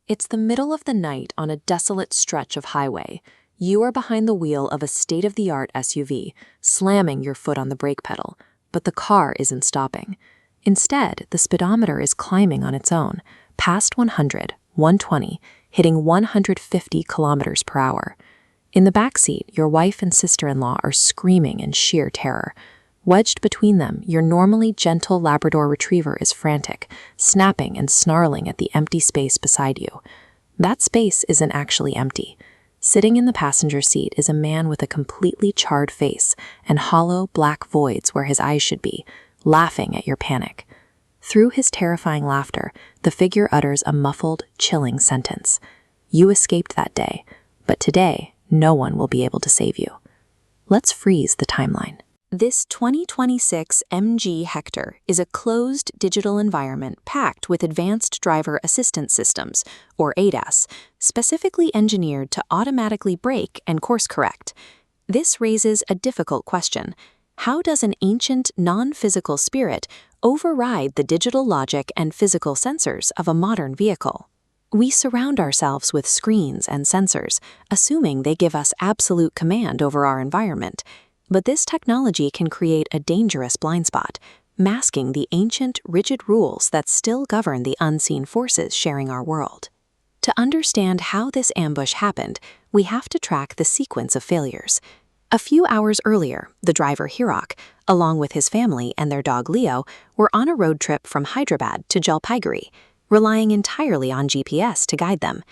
It's the middle of the night on a desolate stretch of highway. You are behind the wheel of a state-of-the-art SUV, slamming your foot on the brake pedal, but the car isn't stopping. Instead, the speedometer is climbing on its own, past 100, 120, hitting 150 kilometers per hour. In the backseat, your wife and sister-in-law are screaming in sheer terror. Wedged between them, your normally gentle Labrador retriever is frantic, snapping and snarling at the empty space beside you. That space isn't actually empty. Sitting in the passenger seat is a man with a completely charred face and hollow black voids where his eyes should be, laughing at your panic. Through his terrifying laughter, the figure utters a muffled, chilling sentence. You escaped that day, but today, no one will be able to save you. Let's freeze the timeline. This 2026 MG Hector is a closed digital environment packed with advanced driver assistance systems, or ADAS, specifically engineered to automatically brake and course correct. This raises a difficult question. How does an ancient, non-physical spirit override the digital logic and physical sensors of a modern vehicle? We surround ourselves with screens and sensors, assuming they give us absolute command over our environment. But this technology can create a dangerous blind spot, masking the ancient, rigid rules that still govern the unseen forces sharing our world. To understand how this ambush happened, we have to track the sequence of failures. A few hours earlier, the driver Hirak, along with his family and their dog Leo, were on a road trip from Hyderabad to Jalpaiguri, relying entirely on GPS to guide them.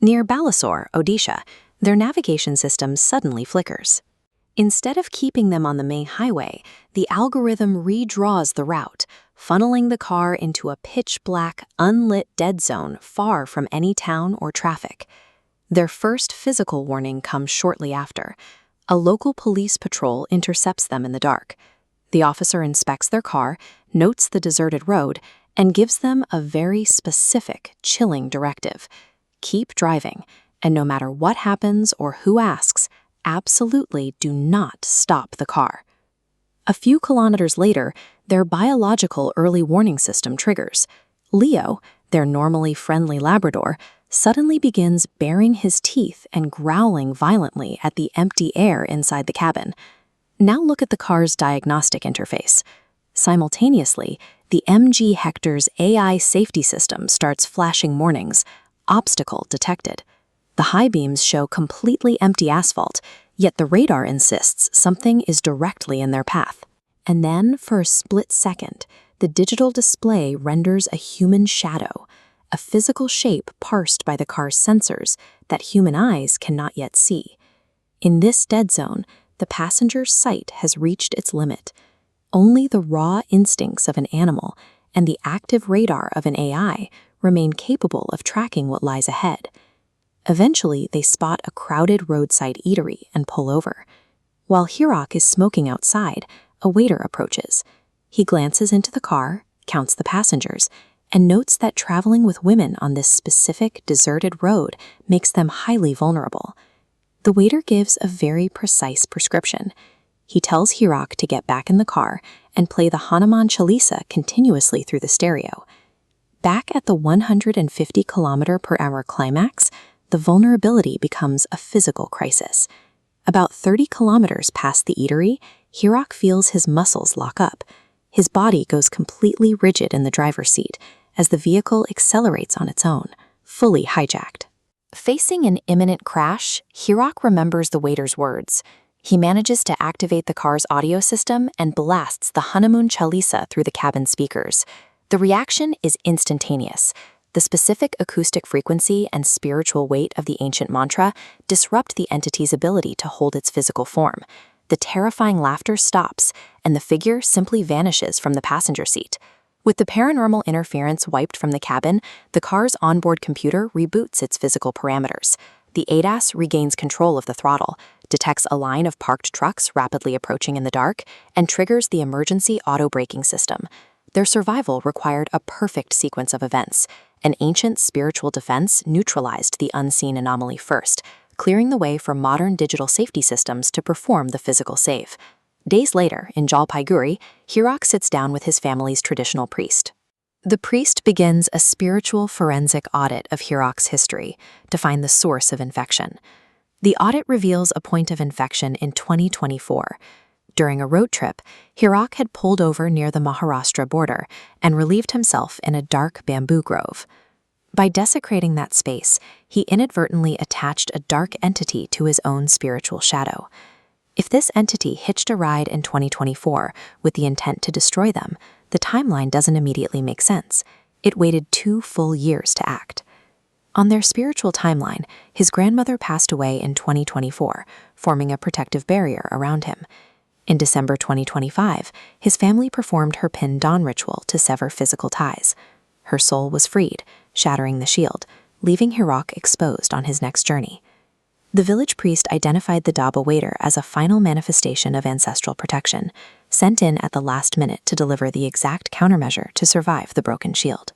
Near Balasore, Odisha, their navigation system suddenly flickers. Instead of keeping them on the main highway, the algorithm redraws the route, funneling the car into a pitch-black, unlit dead zone far from any town or traffic. Their first physical warning comes shortly after. A local police patrol intercepts them in the dark. The officer inspects their car, notes the deserted road, and gives them a very specific, chilling directive. Keep driving, and no matter what happens or who asks, absolutely do not stop the car. A few kilometers later, their biological early warning system triggers. Leo, their normally friendly Labrador, suddenly begins baring his teeth and growling violently at the empty air inside the cabin. Now look at the car's diagnostic interface. Simultaneously, the MG Hector's AI safety system starts flashing warnings. Obstacle detected. The high beams show completely empty asphalt, yet the radar insists something is directly in their path. And then, for a split second, the digital display renders a human shadow, a physical shape parsed by the car's sensors that human eyes cannot yet see. In this dead zone, the passenger's sight has reached its limit. Only the raw instincts of an animal and the active radar of an AI remain capable of tracking what lies ahead. Eventually, they spot a crowded roadside eatery and pull over. While Hirak is smoking outside, a waiter approaches. He glances into the car, counts the passengers, and notes that traveling with women on this specific deserted road makes them highly vulnerable. The waiter gives a very precise prescription. He tells Hirak to get back in the car and play the Hanuman Chalisa continuously through the stereo. Back at the 150 km/h climax, the vulnerability becomes a physical crisis. About 30 kilometers past the eatery, Hirak feels his muscles lock up. His body goes completely rigid in the driver's seat as the vehicle accelerates on its own, fully hijacked. Facing an imminent crash, Hirak remembers the waiter's words. He manages to activate the car's audio system and blasts the Hanuman Chalisa through the cabin speakers. The reaction is instantaneous. The specific acoustic frequency and spiritual weight of the ancient mantra disrupt the entity's ability to hold its physical form. The terrifying laughter stops, and the figure simply vanishes from the passenger seat. With the paranormal interference wiped from the cabin, the car's onboard computer reboots its physical parameters. The ADAS regains control of the throttle, detects a line of parked trucks rapidly approaching in the dark, and triggers the emergency auto-braking system. Their survival required a perfect sequence of events. An ancient spiritual defense neutralized the unseen anomaly first, clearing the way for modern digital safety systems to perform the physical save. Days later, in Jalpaiguri, Hirak sits down with his family's traditional priest. The priest begins a spiritual forensic audit of Hirak's history to find the source of infection. The audit reveals a point of infection in 2024. During a road trip, Hirak had pulled over near the Maharashtra border and relieved himself in a dark bamboo grove. By desecrating that space, he inadvertently attached a dark entity to his own spiritual shadow. If this entity hitched a ride in 2024 with the intent to destroy them, the timeline doesn't immediately make sense. It waited 2 full years to act. On their spiritual timeline, his grandmother passed away in 2024, forming a protective barrier around him. In December 2025, his family performed her Pind Daan ritual to sever physical ties. Her soul was freed, shattering the shield, leaving Hirak exposed on his next journey. The village priest identified the dhaba waiter as a final manifestation of ancestral protection, sent in at the last minute to deliver the exact countermeasure to survive the broken shield.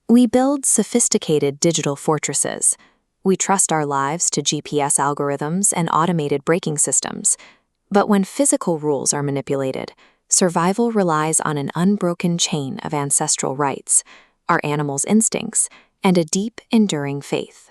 We build sophisticated digital fortresses. We trust our lives to GPS algorithms and automated braking systems. But when physical rules are manipulated, survival relies on an unbroken chain of ancestral rights, our animals' instincts, and a deep, enduring faith.